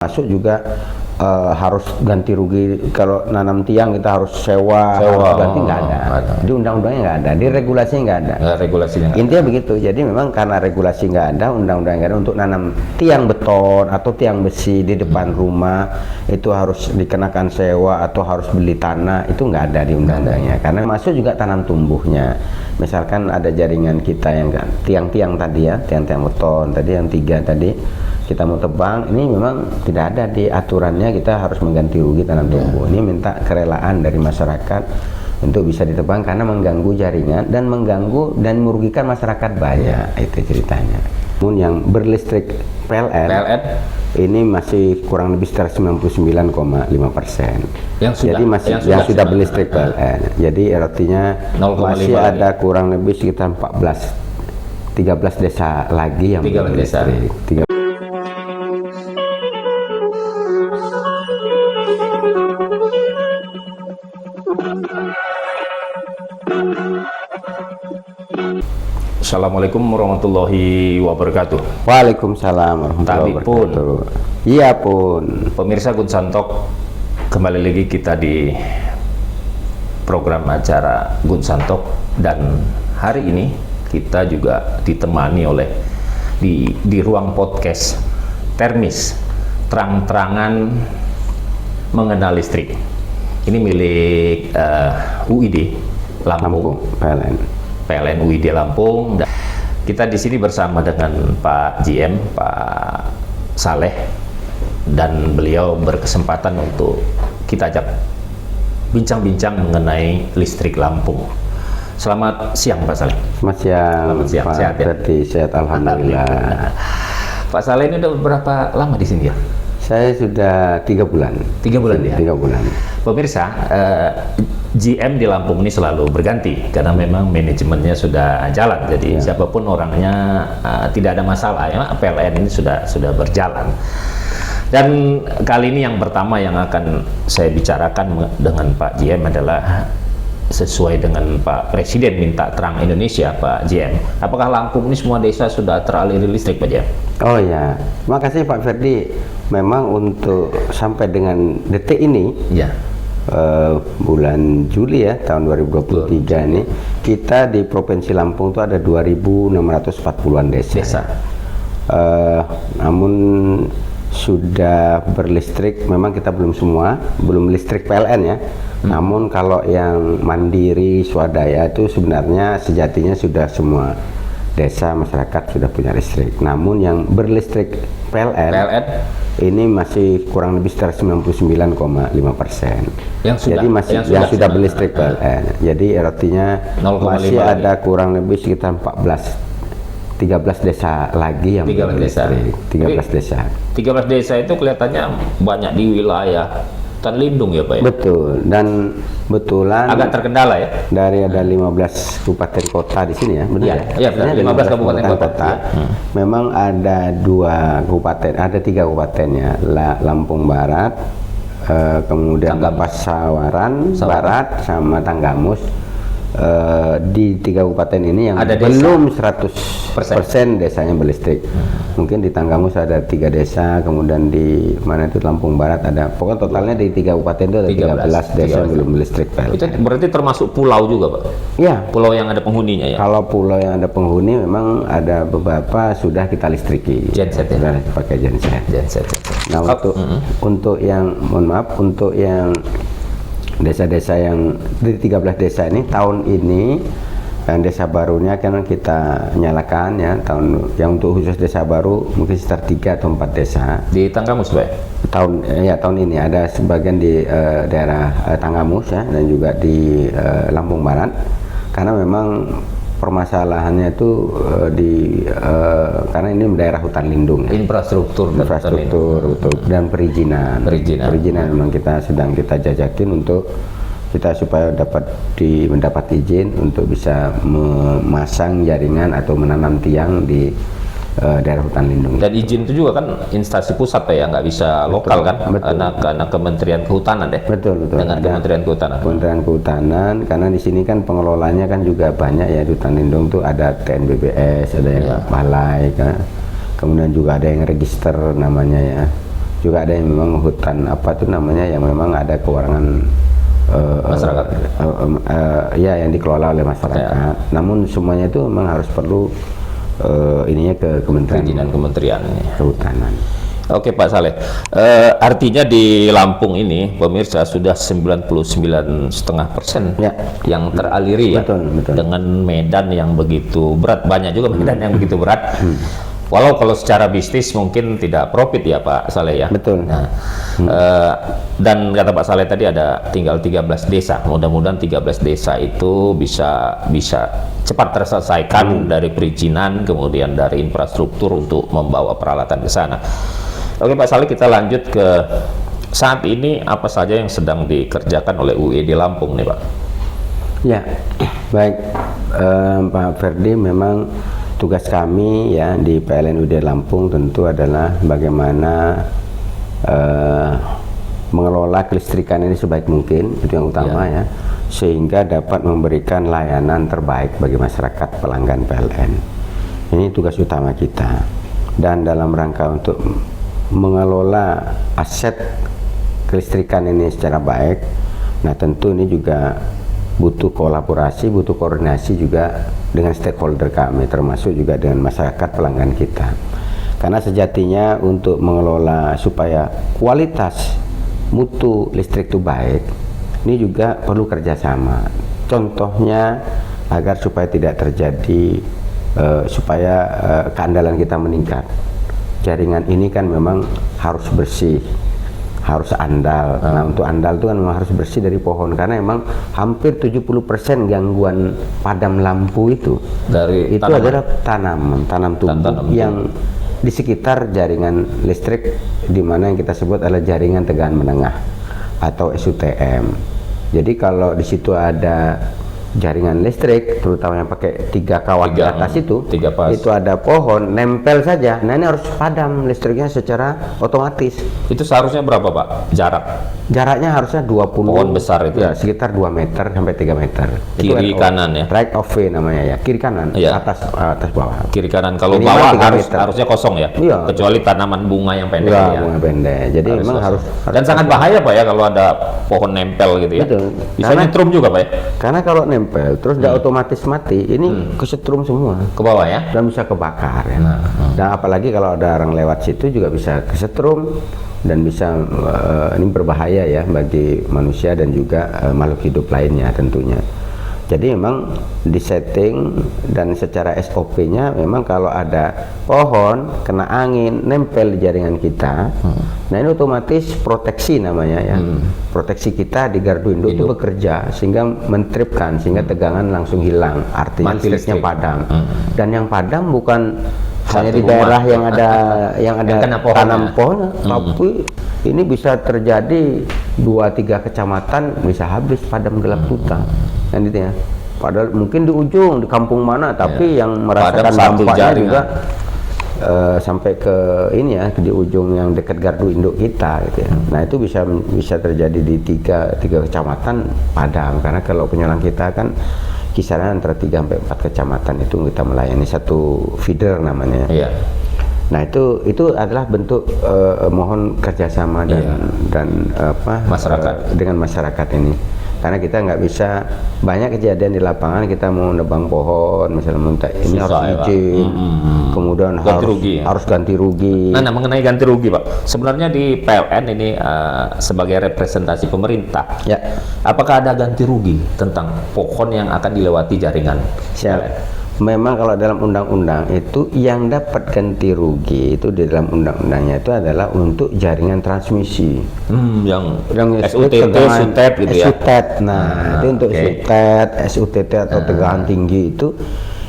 Masuk juga harus ganti rugi. Kalau nanam tiang kita harus sewa harus ganti, nggak ada. Di undang-undangnya nggak ada, di regulasinya nggak ada. Regulasinya intinya begitu. Jadi memang karena regulasi nggak ada, undang-undang nggak ada, untuk nanam tiang beton atau tiang besi di depan rumah itu harus dikenakan sewa atau harus beli tanah, itu nggak ada di undang-undangnya. Karena masuk juga tanam tumbuhnya. Misalkan ada jaringan kita yang tiang-tiang tadi ya, tiang-tiang beton tadi yang 3 tadi kita mau tebang, ini memang tidak ada di aturannya kita harus mengganti rugi tanam tumbuh. Ini minta kerelaan dari masyarakat untuk bisa ditebang karena mengganggu jaringan dan mengganggu dan merugikan masyarakat banyak. Itu ceritanya. Namun yang berlistrik PLN ini masih kurang lebih sekitar 99,5%. Jadi masih yang sudah berlistrik PLN. Jadi artinya masih ada kurang lebih sekitar 13 desa lagi yang berlistrik. Assalamualaikum warahmatullahi wabarakatuh. Waalaikumsalam warahmatullahi wabarakatuh. Iya pun. Pemirsa Gunsantok, kembali lagi kita di program acara Gunsantok, dan hari ini kita juga ditemani oleh di ruang podcast Termis, terang-terangan mengenal listrik. Ini milik UID Lampung. PLN UID Lampung. Dan kita di sini bersama dengan Pak GM, Pak Saleh, dan beliau berkesempatan untuk kita ajak bincang-bincang mengenai listrik Lampung. Selamat siang Pak Saleh. Selamat siang. Pak sehat ya? Sehat, alhamdulillah. Pak Saleh ini udah berapa lama di sini ya? Saya sudah 3 bulan. 3 bulan ya? 3 bulan. Pemirsa, GM di Lampung ini selalu berganti karena memang manajemennya sudah jalan. Jadi siapapun orangnya tidak ada masalah. Ya, PLN ini sudah berjalan. Dan kali ini yang pertama yang akan saya bicarakan dengan Pak GM adalah sesuai dengan Pak Presiden minta terang Indonesia, Pak GM. Apakah Lampung ini semua desa sudah teraliri listrik, Pak GM? Oh ya, makasih Pak Ferdi. Memang untuk sampai dengan detik ini, bulan Juli ya tahun 2023 ini, kita di Provinsi Lampung itu ada 2.640-an desa. Namun sudah berlistrik, memang kita belum semua, belum listrik PLN ya. Namun kalau yang mandiri swadaya itu sebenarnya sejatinya sudah semua desa masyarakat sudah punya listrik. Namun yang berlistrik PLN ini masih kurang lebih sekitar 99,5%. Jadi masih yang sudah berlistrik PLN. Jadi artinya masih ada kurang lebih sekitar 13 desa lagi yang berlistrik. 13 desa. 13 desa itu kelihatannya banyak di wilayah hutan lindung ya Pak ya? Betul, dan betulan agak terkendala ya? Dari ada 15 kabupaten kota di sini ya, benar ya? Iya, benar, 15 kabupaten kota. Memang ada 2 kabupaten, ada 3 kabupatennya, Lampung Barat, kemudian Pasawaran Barat, sama Tanggamus. Di 3 kabupaten ini yang ada belum 100% desanya berlistrik. Mungkin di Tanggamus ada 3 desa, kemudian di mana itu Lampung Barat ada, pokoknya totalnya di 3 kabupaten itu ada 13 desa yang belum berlistrik PLN. Itu berarti termasuk pulau juga Pak? Iya. Pulau yang ada penghuninya ya? Kalau pulau yang ada penghuni memang ada beberapa sudah kita listriki. Genset ya? Sudah pakai genset. Nah untuk yang, mohon maaf, untuk yang desa-desa yang di 13 desa ini tahun ini yang desa barunya kan kita nyalakan ya, tahun yang untuk khusus desa baru mungkin sekitar 3 atau 4 desa di Tanggamus Pak? Tahun ini ada sebagian di daerah Tanggamus ya, dan juga di Lampung Barat, karena memang permasalahannya itu karena ini daerah hutan lindung ya. Infrastruktur dan perizinan memang sedang kita jajakin untuk kita supaya mendapat izin untuk bisa memasang jaringan atau menanam tiang di daerah hutan lindung. Dan izin itu juga kan instansi pusat ya, nggak bisa lokal kan? Karena Kementerian Kehutanan deh. Betul. Dengan Kementerian Kehutanan. Kementerian Kehutanan, karena di sini kan pengelolanya kan juga banyak ya, di hutan lindung tuh ada TNBBS, ada yang balai kan. Kemudian juga ada yang register namanya ya. juga ada yang memang hutan apa tuh namanya yang memang ada kewenangan masyarakat. Ya yang dikelola oleh masyarakat. Namun semuanya itu memang harus perlu ininya ke Perizinan kementerian ini. Kehutanan. Oke Pak Saleh, artinya di Lampung ini pemirsa sudah 99,5% Ya. yang teraliri ya, Betul. dengan medan yang begitu berat, banyak juga medan yang begitu berat. Walau kalau secara bisnis mungkin tidak profit ya Pak Saleh ya. Betul. Nah, dan kata Pak Saleh tadi ada tinggal 13 desa. Mudah-mudahan 13 desa itu bisa cepat terselesaikan dari perizinan, kemudian dari infrastruktur untuk membawa peralatan ke sana. Oke Pak Saleh, kita lanjut ke saat ini apa saja yang sedang dikerjakan oleh UI di Lampung nih Pak? Ya, baik Pak Ferdi, memang tugas kami ya di PLN UID Lampung tentu adalah bagaimana mengelola kelistrikan ini sebaik mungkin, itu yang utama ya, sehingga dapat memberikan layanan terbaik bagi masyarakat pelanggan PLN. Ini tugas utama kita, dan dalam rangka untuk mengelola aset kelistrikan ini secara baik, nah tentu ini juga butuh kolaborasi, butuh koordinasi juga dengan stakeholder kami, termasuk juga dengan masyarakat pelanggan kita. Karena sejatinya untuk mengelola supaya kualitas mutu listrik itu baik, ini juga perlu kerjasama. Contohnya agar supaya tidak terjadi, supaya keandalan kita meningkat. Jaringan ini kan memang harus bersih, harus andal. Nah, untuk andal itu kan memang harus bersih dari pohon, karena memang hampir 70% gangguan padam lampu itu Dari itu tanaman. adalah tanam tumbuh yang di sekitar jaringan listrik, di mana yang kita sebut adalah jaringan tegangan menengah atau SUTM. Jadi kalau di situ ada jaringan listrik, terutama yang pakai 3 kawat di atas itu, 3 pas. itu ada pohon nempel saja. Nah ini harus padam listriknya secara otomatis. Itu seharusnya berapa Pak jarak? Jaraknya harusnya 20, Pohon besar itu ya, sekitar 2 meter sampai 3 meter. Itu Kiri kanan ya? Right of way namanya ya, kiri kanan, Iya. atas bawah. Kiri kanan, kalau Minimal bawah 3 meter. harusnya kosong ya? Iya. Kecuali tanaman bunga yang pendek Ya, ya. bunga pendek. Jadi memang kosong. harus Dan sangat bahaya Pak ya kalau ada pohon nempel gitu ya. Betul. Bisa Karena- nyetrum juga Pak ya? Karena kalau nempel terus udah otomatis mati, ini kesetrum semua Ke bawah ya? dan bisa kebakar ya. Dan apalagi kalau ada orang lewat situ juga bisa kesetrum dan bisa ini berbahaya ya bagi manusia dan juga makhluk hidup lainnya tentunya. Jadi memang disetting dan secara SOP-nya memang kalau ada pohon kena angin nempel di jaringan kita, nah ini otomatis proteksi namanya ya, proteksi kita di gardu induk itu bekerja sehingga mentripkan, sehingga tegangan langsung hilang, artinya Mati listriknya listrik. padam. Dan yang padam bukan hanya Satu di rumah. daerah yang ada kena pohonnya. tanam pohon, tapi ini bisa terjadi 2-3 kecamatan bisa habis padam gelap hutan. Kan gitu ya. Padahal mungkin di ujung di kampung mana, tapi yang merasakan Padam satu dampaknya jaringan. juga sampai ke ini ya, di ujung yang dekat gardu induk kita gitu ya. Nah itu bisa terjadi di tiga kecamatan padam, karena kalau penyulang kita kan kisaran antara 3 sampai 4 kecamatan itu kita melayani satu feeder namanya. Iya. Nah itu adalah bentuk mohon kerjasama dan apa Masyarakat. dengan masyarakat ini, karena kita nggak bisa, banyak kejadian di lapangan kita mau nebang pohon misalnya minta ini Susah harus ya, Pak. izin, kemudian Ganti rugi ya? harus ganti rugi. Nah, mengenai ganti rugi Pak, sebenarnya di PLN ini sebagai representasi pemerintah, Ya. apakah ada ganti rugi tentang pohon yang akan dilewati jaringan PLN? Memang kalau dalam undang-undang itu yang dapat ganti rugi itu di dalam undang-undangnya itu adalah untuk jaringan transmisi. Yang Yang SUTT, tegangan SUTET gitu ya? SUTET. Nah, itu untuk oke. SUTET, SUTT atau tegangan tinggi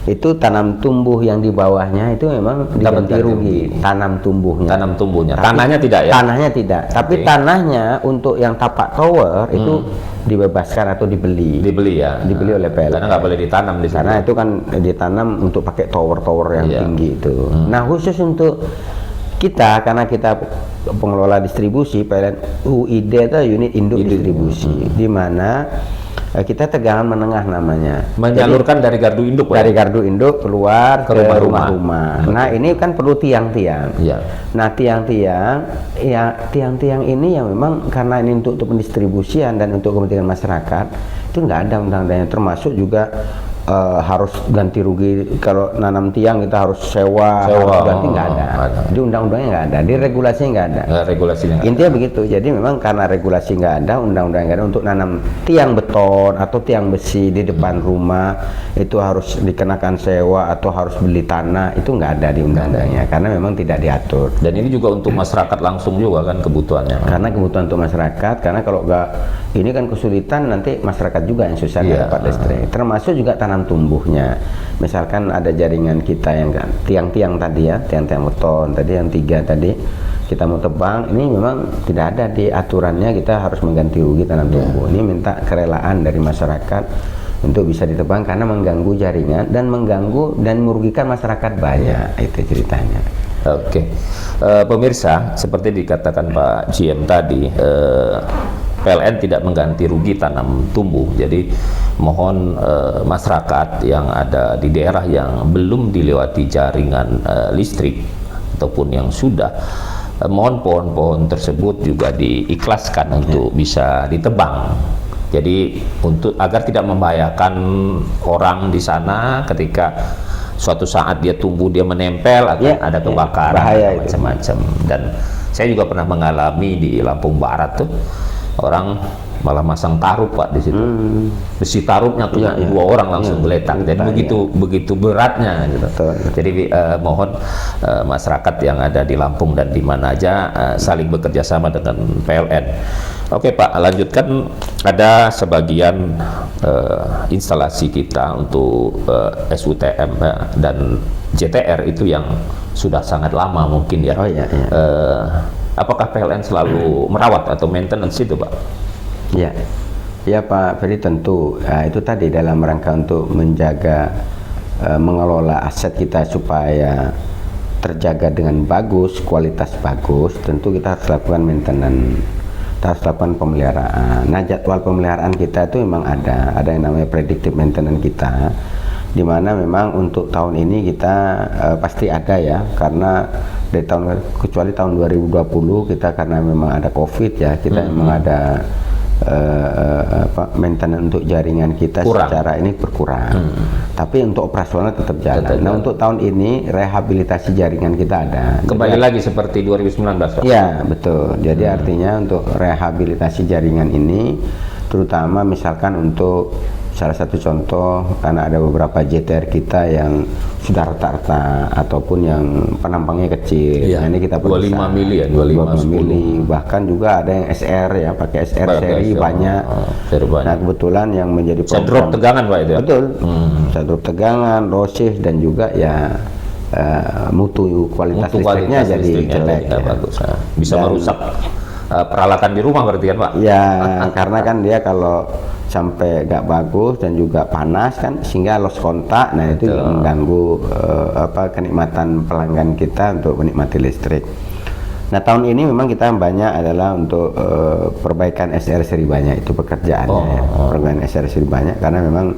itu tanam tumbuh yang di bawahnya itu memang diganti ganti rugi, tanam tumbuhnya. Tanam tumbuhnya. Tapi Tanahnya tidak ya? Tanahnya tidak. Tapi Oke. tanahnya untuk yang tapak tower itu dibebaskan atau dibeli. Dibeli ya? Dibeli oleh PLN. Karena nggak boleh ditanam di situ. Karena itu kan ditanam untuk pakai tower-tower yang Iya. tinggi itu. Nah khusus untuk kita, karena kita pengelola distribusi PLN UID itu unit induk distribusi, di mana Kita tegangan menengah namanya. Menyalurkan dari gardu induk, Pak? Dari gardu induk keluar Ke ke rumah-rumah. rumah-rumah. Nah, ini kan perlu tiang-tiang. Iya. Nah, tiang-tiang ini yang memang karena ini untuk pendistribusian dan untuk kepentingan masyarakat, itu nggak ada undang-undangnya, termasuk juga harus ganti rugi. Kalau nanam tiang kita harus sewa. Harus ganti, nggak ada. Di undang-undangnya nggak ada, di regulasinya nggak ada. Regulasinya nggak Intinya begitu. Jadi memang karena regulasi nggak ada, undang-undang nggak ada, untuk nanam tiang beton atau tiang besi di depan rumah itu harus dikenakan sewa atau harus beli tanah, itu nggak ada di undang-undangnya karena memang tidak diatur. Dan ini juga untuk masyarakat langsung juga kan kebutuhannya. Karena kebutuhan untuk masyarakat, karena kalau nggak ini kan kesulitan, nanti masyarakat juga yang susah dapat listrik. Termasuk juga tanam tumbuhnya. Misalkan ada jaringan kita yang kan tiang-tiang tadi ya, tiang-tiang beton tadi yang 3 tadi kita mau tebang, ini memang tidak ada di aturannya kita harus mengganti rugi tanam tumbuh. Ini minta kerelaan dari masyarakat untuk bisa ditebang karena mengganggu jaringan dan mengganggu dan merugikan masyarakat banyak. Itu ceritanya. Oke. Pemirsa, seperti dikatakan Pak GM tadi, PLN tidak mengganti rugi tanam tumbuh. Jadi mohon masyarakat yang ada di daerah yang belum dilewati jaringan listrik ataupun yang sudah, mohon pohon-pohon tersebut juga diikhlaskan untuk bisa ditebang. Jadi untuk agar tidak membahayakan orang di sana ketika suatu saat dia tumbuh, dia menempel, akan ada kebakaran, macam-macam. Dan saya juga pernah mengalami di Lampung Barat tuh, orang malah masang tarup, Pak, di situ. Besi tarupnya punya 2 orang langsung geletak. Jadi begitu beratnya gitu. Jadi mohon masyarakat yang ada di Lampung dan di mana aja saling bekerja sama dengan PLN. Oke, Pak, lanjutkan. Ada sebagian instalasi kita untuk SUTM dan JTR itu yang sudah sangat lama mungkin ya. Apakah PLN selalu merawat atau maintenance itu, Pak? Ya Pak Ferry, tentu itu tadi dalam rangka untuk menjaga mengelola aset kita supaya terjaga dengan bagus, kualitas bagus, tentu kita harus lakukan maintenance, kita harus lakukan pemeliharaan. Nah, jadwal pemeliharaan kita itu memang ada yang namanya predictive maintenance kita, di mana memang untuk tahun ini kita pasti ada ya, karena dari kecuali tahun 2020 kita karena memang ada COVID ya, kita memang ada maintenance untuk jaringan kita secara ini berkurang. Tapi untuk operasional tetap jalan. Nah, untuk tahun ini rehabilitasi jaringan kita ada. Kembali lagi seperti 2019, Pak? Ya, betul. Jadi artinya untuk rehabilitasi jaringan ini, terutama misalkan untuk salah satu contoh, karena ada beberapa JTR kita yang sudah retak-retak ataupun yang penampangnya kecil. Nah, ini kita 25 mili ya, 25 mili, bahkan juga ada yang SR ya, pakai SR seri banyak. Nah, kebetulan yang menjadi program drop tegangan, Pak, itu ya? Betul. Drop tegangan, losif, dan juga ya mutu kualitas listriknya jadi jelek ya. Bagus. Bisa merusak peralatan di rumah berarti kan, Pak? Ya, karena kan dia kalau sampai nggak bagus dan juga panas kan, sehingga loss kontak. Nah, itu mengganggu kenikmatan pelanggan kita untuk menikmati listrik. Nah, tahun ini memang kita banyak adalah untuk perbaikan SR seri banyak, itu pekerjaannya ya. Perbaikan SR seri banyak karena memang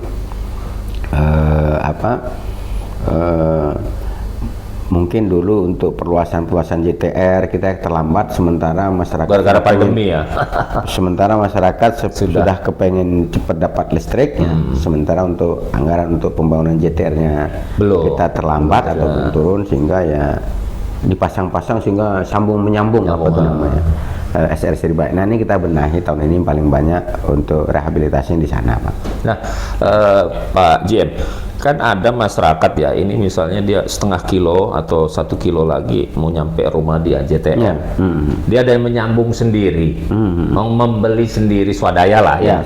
mungkin dulu untuk perluasan JTR kita terlambat, sementara masyarakat gara-gara pandemi ya. Sementara masyarakat sudah kepengen cepat dapat listrik ya. Sementara untuk anggaran untuk pembangunan JTR-nya kita terlambat ataupun turun, sehingga ya dipasang-pasang sehingga sambung menyambung apa itu namanya. SR seri baik. Nah, ini kita benahi tahun ini paling banyak untuk rehabilitasi di sana, Pak. Nah, Pak GM, kan ada masyarakat ya, ini misalnya dia setengah kilo atau 1 kilo lagi mau nyampe rumah dia JTR. Dia ada yang menyambung sendiri, mau membeli sendiri swadaya lah ya.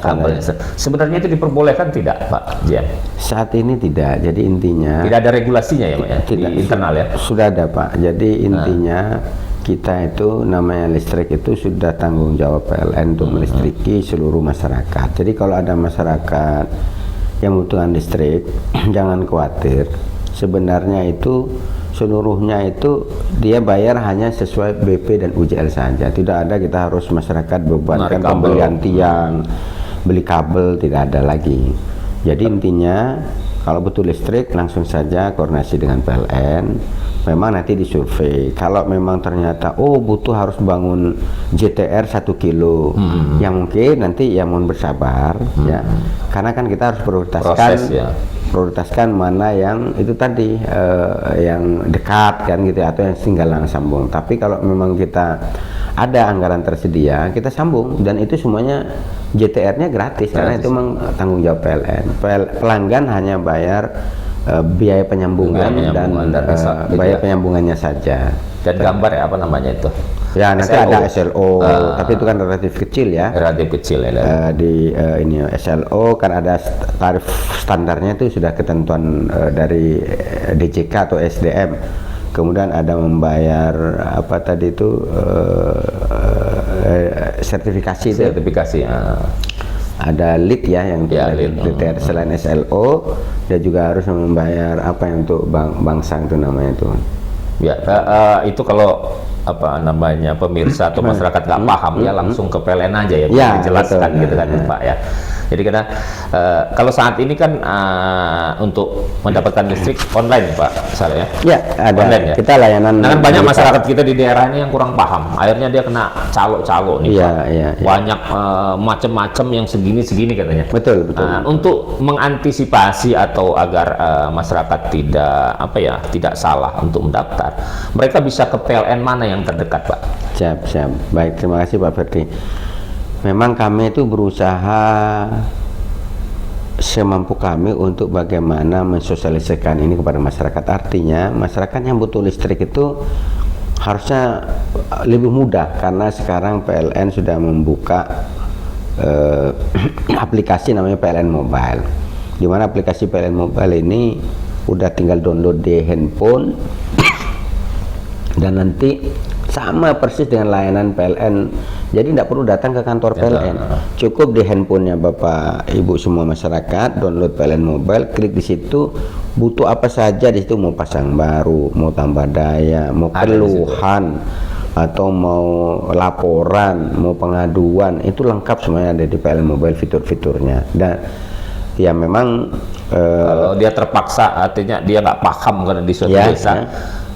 Sebenarnya itu diperbolehkan tidak, Pak GM? Saat ini tidak. Jadi intinya tidak ada regulasinya ya, Pak ya? Tidak, di internal ya? Sudah ada, Pak. Jadi intinya kita itu namanya listrik itu sudah tanggung jawab PLN untuk melistriki seluruh masyarakat. Jadi kalau ada masyarakat yang membutuhkan listrik, jangan khawatir. Sebenarnya itu seluruhnya itu dia bayar hanya sesuai BP dan UJL saja. Tidak ada kita harus masyarakat bebankan pembelian tiang, beli kabel, tidak ada lagi. Jadi intinya kalau butuh listrik langsung saja koordinasi dengan PLN. Memang nanti disurvei. Kalau memang ternyata butuh harus bangun JTR 1 kilo, yang mungkin nanti ya mohon bersabar ya. Karena kan kita harus prioritaskan mana yang itu tadi yang dekat kan gitu atau yang tinggal sambung. Tapi kalau memang kita ada anggaran tersedia, kita sambung dan itu semuanya JTR-nya gratis karena itu memang tanggung jawab PLN. Pelanggan hanya bayar biaya penyambungan dan biaya penyambungannya saja. Dan gambar ya apa namanya itu? Ya nanti SLO. ada SLO, tapi itu kan relatif kecil ya. Relatif kecil ya. Di ini SLO kan ada tarif standarnya itu sudah ketentuan dari DJK atau SDM. Kemudian ada membayar apa tadi itu sertifikasi. Sertifikasi. Ada lead ya yang DTR selain SLO, dia juga harus membayar apa yang untuk bangsa itu namanya itu. Ya, itu kalau apa namanya pemirsa atau masyarakat nggak paham ya langsung ke PLN aja ya, dijelaskan gitu kan Pak ya. Jadi kita kalau saat ini kan untuk mendapatkan listrik online Pak, saya ya. Ya, ada. Online, ya? Kita layanan. Nah, kan banyak masyarakat kita di daerah ini yang kurang paham. Akhirnya dia kena calo-calo nih Pak. Iya. Banyak macam-macam yang segini-segini katanya. Betul. Untuk mengantisipasi atau agar masyarakat tidak salah untuk mendaftar, mereka bisa ke PLN mana yang terdekat Pak? Siap. Baik, terima kasih Pak Ferdi. Memang kami itu berusaha semampu kami untuk bagaimana mensosialisasikan ini kepada masyarakat. Artinya masyarakat yang butuh listrik itu harusnya lebih mudah karena sekarang PLN sudah membuka aplikasi namanya PLN Mobile, di mana aplikasi PLN Mobile ini udah tinggal download di handphone dan nanti sama persis dengan layanan PLN. Jadi tidak perlu datang ke kantor PLN, cukup di handphonenya Bapak Ibu semua masyarakat download PLN Mobile, klik di situ, butuh apa saja di situ, mau pasang baru, mau tambah daya, mau keluhan atau mau laporan, mau pengaduan, itu lengkap semuanya ada di PLN Mobile fitur-fiturnya. Dan ya memang kalau dia terpaksa, artinya dia nggak paham karena di suatu desa.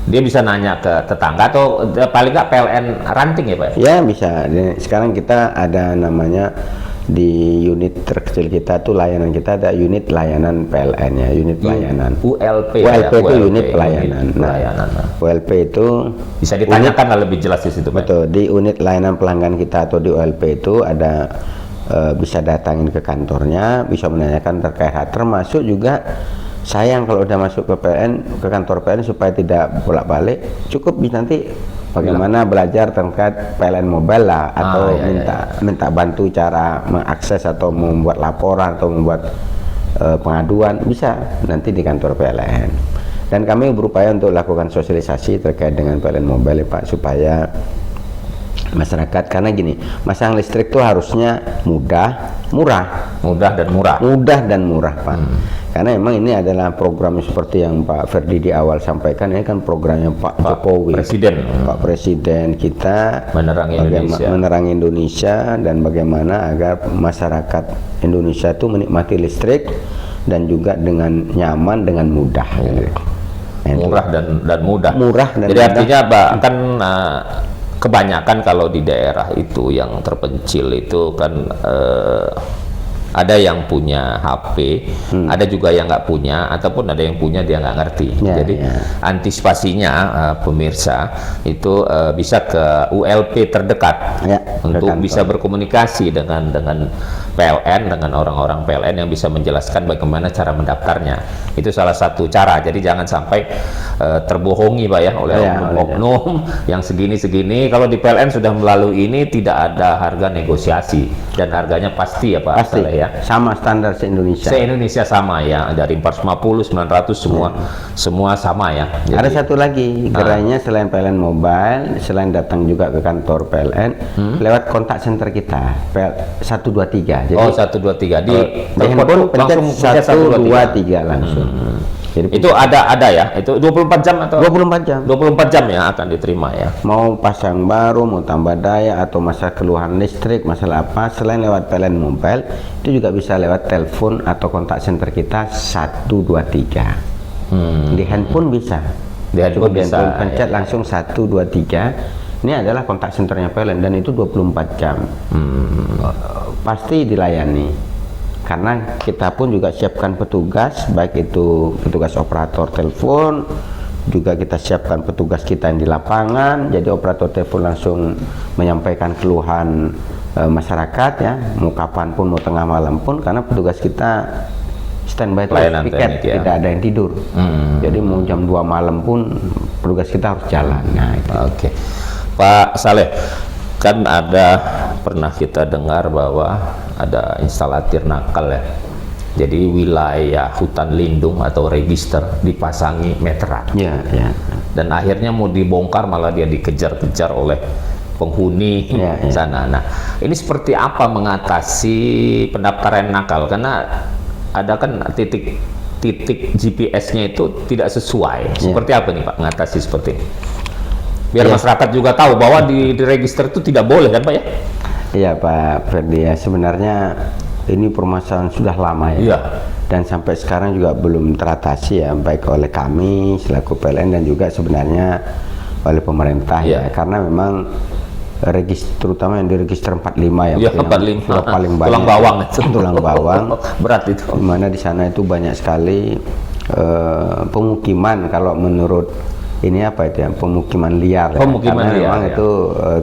Dia bisa nanya ke tetangga atau paling nggak PLN ranting ya Pak? Ya bisa. Sekarang kita ada namanya di unit terkecil kita tuh layanan kita ada unit layanan PLN ya, unit pelayanan. ULP itu unit pelayanan. ULP itu bisa ditanyakan lebih jelas di situ Pak. Betul. Di unit layanan pelanggan kita atau di ULP itu ada bisa datangin ke kantornya, bisa menanyakan terkait hal, termasuk juga sayang kalau udah masuk ke PLN, ke kantor PLN supaya tidak bolak-balik, cukup nanti bagaimana belajar terkait PLN Mobile lah, atau minta bantu cara mengakses atau membuat laporan atau membuat pengaduan, bisa nanti di kantor PLN. Dan kami berupaya untuk lakukan sosialisasi terkait dengan PLN Mobile Pak, supaya masyarakat, karena gini, masang listrik itu harusnya mudah dan murah Pak. Karena memang ini adalah program seperti yang Pak Ferdi di awal sampaikan, ini kan programnya Pak Jokowi, Pak Presiden kita menerangi Indonesia dan bagaimana agar masyarakat Indonesia itu menikmati listrik dan juga dengan nyaman, dengan mudah. Murah dan mudah. Jadi mudah. Artinya Pak kan kebanyakan kalau di daerah itu yang terpencil itu kan ada yang punya HP, ada juga yang nggak punya, ataupun ada yang punya dia nggak ngerti. Jadi antisipasinya pemirsa itu bisa ke ULP terdekat untuk bisa berkomunikasi dengan PLN, dengan orang-orang PLN yang bisa menjelaskan bagaimana cara mendaftarnya. Itu salah satu cara. Jadi jangan sampai terbohongi Pak ya oleh oknum yang segini-segini. Kalau di PLN sudah melalui ini tidak ada harga negosiasi dan harganya pasti ya Pak. Pasti. Sama standar se-Indonesia. Se-Indonesia sama ya, dari 450, 900 semua sama ya. Jadi, ada satu lagi gerainya selain PLN Mobile, selain datang juga ke kantor PLN, lewat kontak center kita 123. Jadi 123 di handphone pencet 123 langsung. Jadi Itu ada ya? Itu 24 jam atau 24 jam. 24 jam ya akan diterima ya. Mau pasang baru, mau tambah daya, atau masalah keluhan listrik, masalah apa, selain lewat PLN Mobile, itu juga bisa lewat telepon atau kontak center kita 123. Di handphone bisa. Di handphone Cukup bisa, handphone pencet ya. langsung 123. Ini adalah kontak centernya PLN dan itu 24 jam. Pasti dilayani. Karena kita pun juga siapkan petugas, baik itu petugas operator telepon, juga kita siapkan petugas kita yang di lapangan. Jadi operator telepon langsung menyampaikan keluhan masyarakat ya, mau kapan pun, mau tengah malam pun, karena petugas kita standby Pelayanan terus, piket, teknik, ya. tidak ada yang tidur. Jadi mau jam 2 malam pun petugas kita harus jalan. Nah, itu. Oke. Pak Saleh, kan pernah kita dengar bahwa ada instalatir nakal ya. Jadi wilayah hutan lindung atau register dipasangi meteran. Ya, ya. Dan akhirnya mau dibongkar malah dia dikejar-kejar oleh penghuni Ya, ya. sana. Nah, ini seperti apa mengatasi pendaftaran nakal? Karena ada kan titik GPS-nya itu tidak sesuai. Seperti apa nih Pak mengatasi seperti ini? Biar Ya. masyarakat juga tahu bahwa di register itu tidak boleh kan Pak ya? Iya Pak Ferdi, ya sebenarnya ini permasalahan sudah lama ya. Iya. Dan sampai sekarang juga belum teratasi ya, baik oleh kami selaku PLN dan juga sebenarnya oleh pemerintah ya. Karena memang terutama yang di register 45 ya, Iya, yang 45. paling banyak. Tulang bawang. Tulang bawang. Berat itu. Di mana di sana itu banyak sekali pemukiman, kalau menurut ini apa itu ya, pemukiman liar. Pemukiman karena liar, memang ya. itu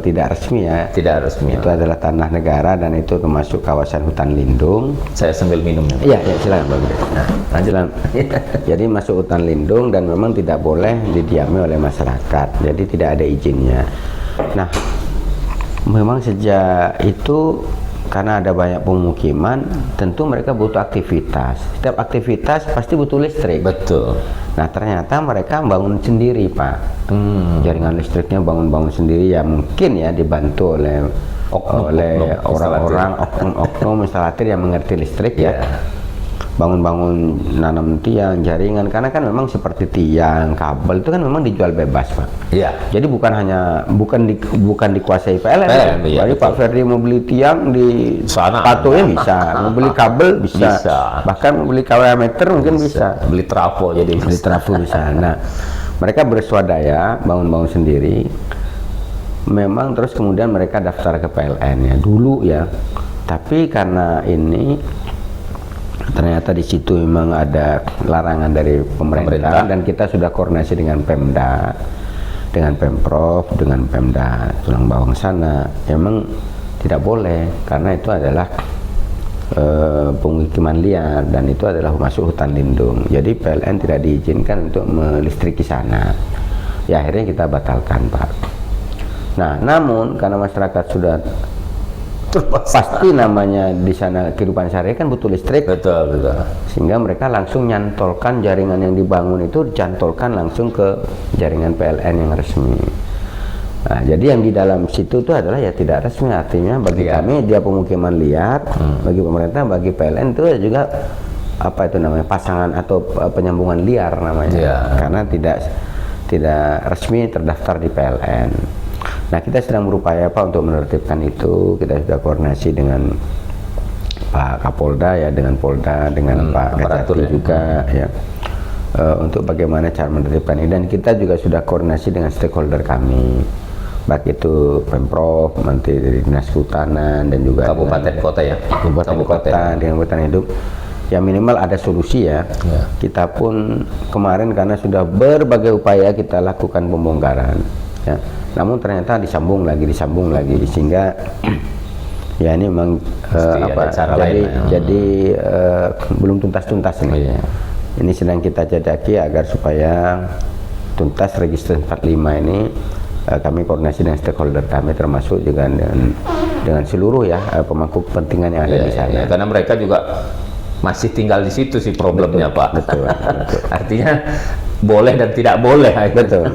tidak resmi ya. Tidak resmi. Itu adalah tanah negara dan itu termasuk kawasan hutan lindung. Saya sambil minumnya. Iya, ya, silakan Pak Gede. Nah, lanjut. Jadi masuk hutan lindung dan memang tidak boleh didiami oleh masyarakat. Jadi tidak ada izinnya. Nah, memang sejak itu karena ada banyak pemukiman, tentu mereka butuh aktivitas. Setiap aktivitas pasti butuh listrik. Betul. Nah, ternyata mereka bangun sendiri, Pak. Jaringan listriknya bangun-bangun sendiri, ya mungkin ya dibantu oleh orang-orang, oknum instalatir yang mengerti listrik ya. Bangun-bangun nanam tiang, jaringan, karena kan memang seperti tiang, kabel itu kan memang dijual bebas, Pak. Iya. Jadi bukan dikuasai PLN. PLN, iya, Jadi Pak Ferdi mau beli tiang di Sana. patunya bisa, mau beli kabel bisa, Bisa. bahkan mau beli kawah meter mungkin bisa. Beli trafo jadi Beli trafo bisa. Nah, mereka bersuadaya bangun-bangun sendiri. Memang terus kemudian mereka daftar ke PLN ya dulu ya. Tapi karena ini ternyata di situ memang ada larangan dari pemerintah dan kita sudah koordinasi dengan Pemda, dengan Pemprov, dengan Pemda Tulang Bawang sana. Memang tidak boleh karena itu adalah pemukiman liar dan itu adalah masuk hutan lindung. Jadi PLN tidak diizinkan untuk melistriki sana. Ya akhirnya kita batalkan, Pak. Nah, namun karena masyarakat sudah pasti namanya di sana kehidupan sehari kan butuh listrik. Betul, betul. Sehingga mereka langsung nyantolkan jaringan yang dibangun itu, dicantolkan langsung ke jaringan PLN yang resmi. Nah, jadi yang di dalam situ itu adalah ya tidak resmi, artinya bagi kami dia pemukiman liar, bagi pemerintah, bagi PLN itu juga apa itu namanya pasangan atau penyambungan liar namanya, karena tidak resmi terdaftar di PLN. Nah, kita sedang berupaya Pak untuk menertibkan itu. Kita sudah koordinasi dengan Pak Kapolda ya, dengan Polda, dengan Pak Kajati juga ya, untuk bagaimana cara menertibkan ini. Dan kita juga sudah koordinasi dengan stakeholder kami, baik itu Pemprov, Menteri dari Dinas Kehutanan dan juga Kabupaten kota ya, kabupaten kota dengan hutan hidup. Ya minimal ada solusi ya. Kita pun kemarin karena sudah berbagai upaya kita lakukan pembongkaran ya. Namun ternyata disambung lagi sehingga ya ini memang jadi belum tuntas ini. Ini sedang kita jajaki agar supaya tuntas register 45 ini. Kami koordinasi dengan stakeholder kami termasuk juga dengan seluruh ya pemangku kepentingan yang ada di sana. Karena mereka juga masih tinggal di situ sih problemnya, Pak. Betul. Artinya boleh dan tidak boleh. Betul.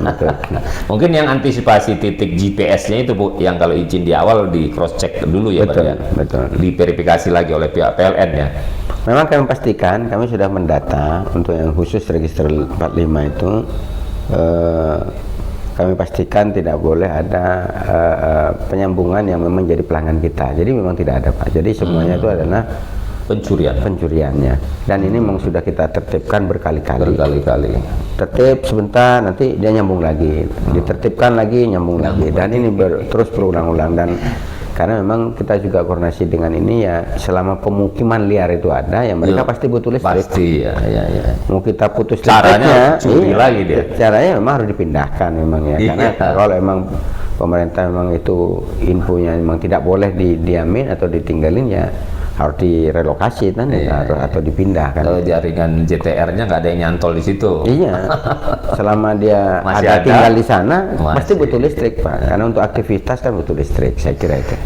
Mungkin yang antisipasi titik GPS-nya itu Bu, yang kalau izin di awal di cross check dulu ya, betul, Pak ya. Betul. Diverifikasi lagi oleh pihak PLN ya. Memang kami pastikan, kami sudah mendata untuk yang khusus register 45 itu, kami pastikan tidak boleh ada penyambungan yang memang jadi pelanggan kita. Jadi memang tidak ada, Pak. Jadi semuanya itu adalah pencuriannya. Dan ini memang sudah kita tertibkan berkali-kali. Tertib sebentar, nanti dia nyambung lagi. Ditertibkan lagi, nyambung lagi. Dan ini terus berulang-ulang. Dan karena memang kita juga koordinasi dengan ini ya, selama pemukiman liar itu ada ya mereka pasti butuh listrik. Pasti ya. Mau kita putus Caranya listriknya, curi lagi dia. Caranya memang harus dipindahkan memang ya. Karena kalau emang pemerintah memang itu infonya memang tidak boleh didiamin atau ditinggalin ya harus direlokasi kan, atau dipindahkan. Kalau jaringan JTR-nya nggak ada yang nyantol di situ. Iya, selama dia Masih ada ada? tinggal di sana, pasti Masih. butuh listrik, Pak. Karena untuk aktivitas kan butuh listrik, saya kira itu.